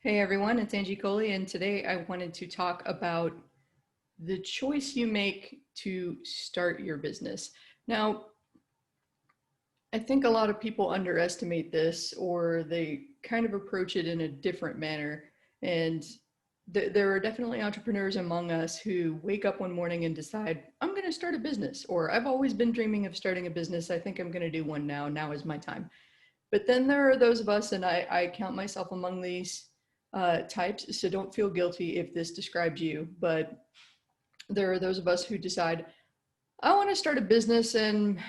Hey everyone, it's Angie Coley, and today I wanted to talk about the choice you make to start your business. Now, I think a lot of people underestimate this or they kind of approach it in a different manner. And there are definitely entrepreneurs among us who wake up one morning and decide, I'm going to start a business, or I've always been dreaming of starting a business. I think I'm going to do one now. Now is my time. But then there are those of us, and I count myself among these types, so don't feel guilty if this describes you. But there are those of us who decide, I want to start a business and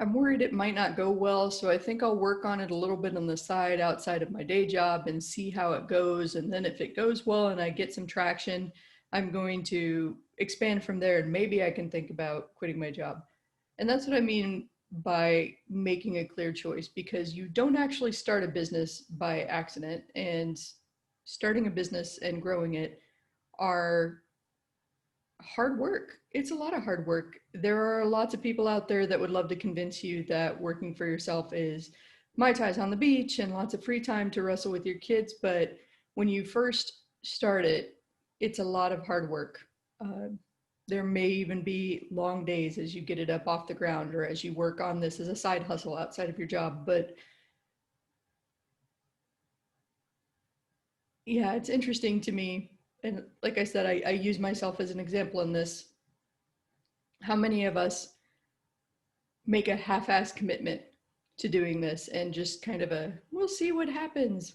I'm worried it might not go well, so I think I'll work on it a little bit on the side outside of my day job and see how it goes. And then if it goes well and I get some traction, I'm going to expand from there and maybe I can think about quitting my job. And that's what I mean by making a clear choice, because you don't actually start a business by accident, and starting a business and growing it are hard work. It's a lot of hard work. There are lots of people out there that would love to convince you that working for yourself is Mai Tais on the beach and lots of free time to wrestle with your kids. But when you first start it, it's a lot of hard work. Uh, there may even be long days as you get it up off the ground or as you work on this as a side hustle outside of your job. But yeah, it's interesting to me. And like I said, I use myself as an example in this. How many of us make a half-ass commitment to doing this and just kind of a, we'll see what happens.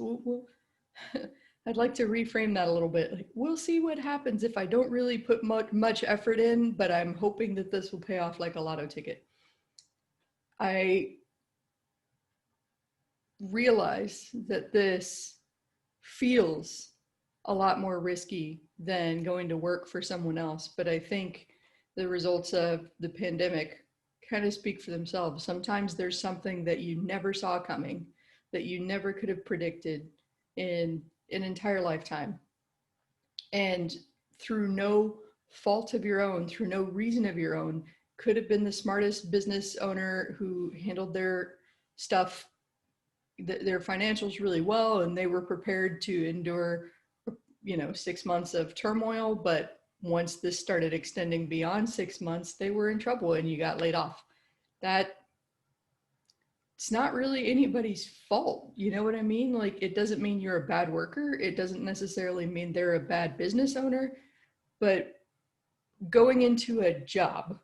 I'd like to reframe that a little bit. Like, we'll see what happens if I don't really put much effort in, but I'm hoping that this will pay off like a lotto ticket. I realize that this feels a lot more risky than going to work for someone else, but I think the results of the pandemic kind of speak for themselves. Sometimes there's something that you never saw coming, that you never could have predicted in an entire lifetime. And through no fault of your own, through no reason of your own, could have been the smartest business owner who handled their stuff, their financials really well, and they were prepared to endure 6 months of turmoil. But once this started extending beyond 6 months, they were in trouble and you got laid off. That it's not really anybody's fault. You know what I mean? Like, it doesn't mean you're a bad worker. It doesn't necessarily mean they're a bad business owner. But going into a job,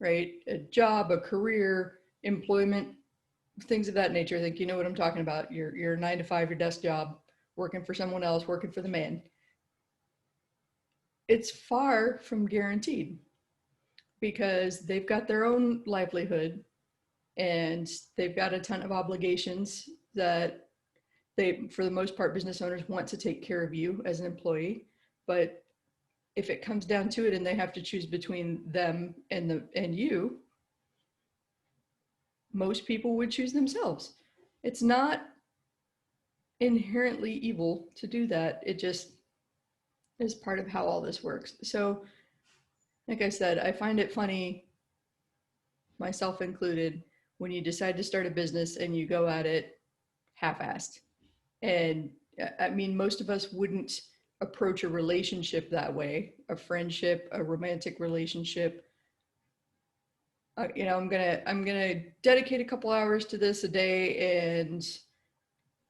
right? A job, a career, employment, things of that nature. I think you know what I'm talking about. Your 9 to 5, your desk job, working for someone else, working for the man. It's far from guaranteed because they've got their own livelihood and they've got a ton of obligations that they, for the most part, business owners want to take care of you as an employee. But if it comes down to it and they have to choose between them and you, most people would choose themselves. It's not inherently evil to do that. It just is part of how all this works. So, like I said, I find it funny, myself included, when you decide to start a business and you go at it half-assed. And I mean, most of us wouldn't approach a relationship that way, a friendship, a romantic relationship. I'm gonna dedicate a couple hours to this a day, and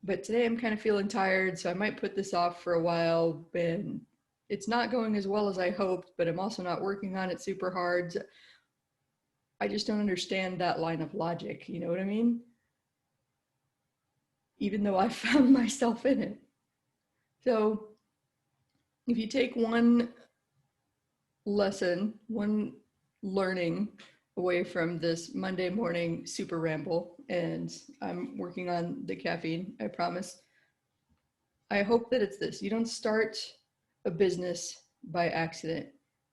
but today I'm kind of feeling tired, so I might put this off for a while. And it's not going as well as I hoped, but I'm also not working on it super hard. I just don't understand that line of logic. You know what I mean? Even though I found myself in it. So if you take one lesson, one learning away from this Monday morning super ramble, and I'm working on the caffeine, I promise. I hope that it's this: you don't start a business by accident.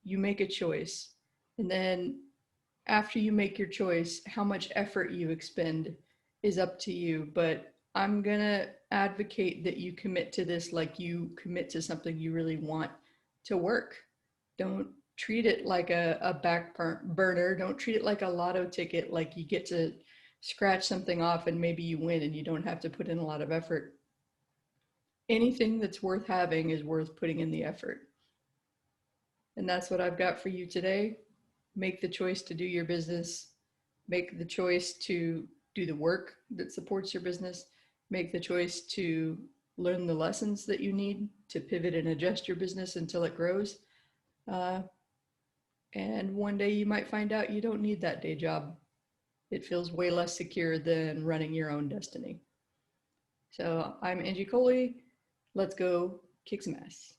You make a choice. And then after you make your choice, how much effort you expend is up to you. But I'm going to advocate that you commit to this like you commit to something you really want to work. Don't treat it like a back burner. Don't treat it like a lotto ticket, like you get to scratch something off and maybe you win and you don't have to put in a lot of effort. anything that's worth having is worth putting in the effort. And that's what I've got for you today. Make the choice to do your business. Make the choice to do the work that supports your business. Make the choice to learn the lessons that you need to pivot and adjust your business until it grows. And one day you might find out you don't need that day job. It feels way less secure than running your own destiny. So I'm Angie Coley. Let's go kick some ass.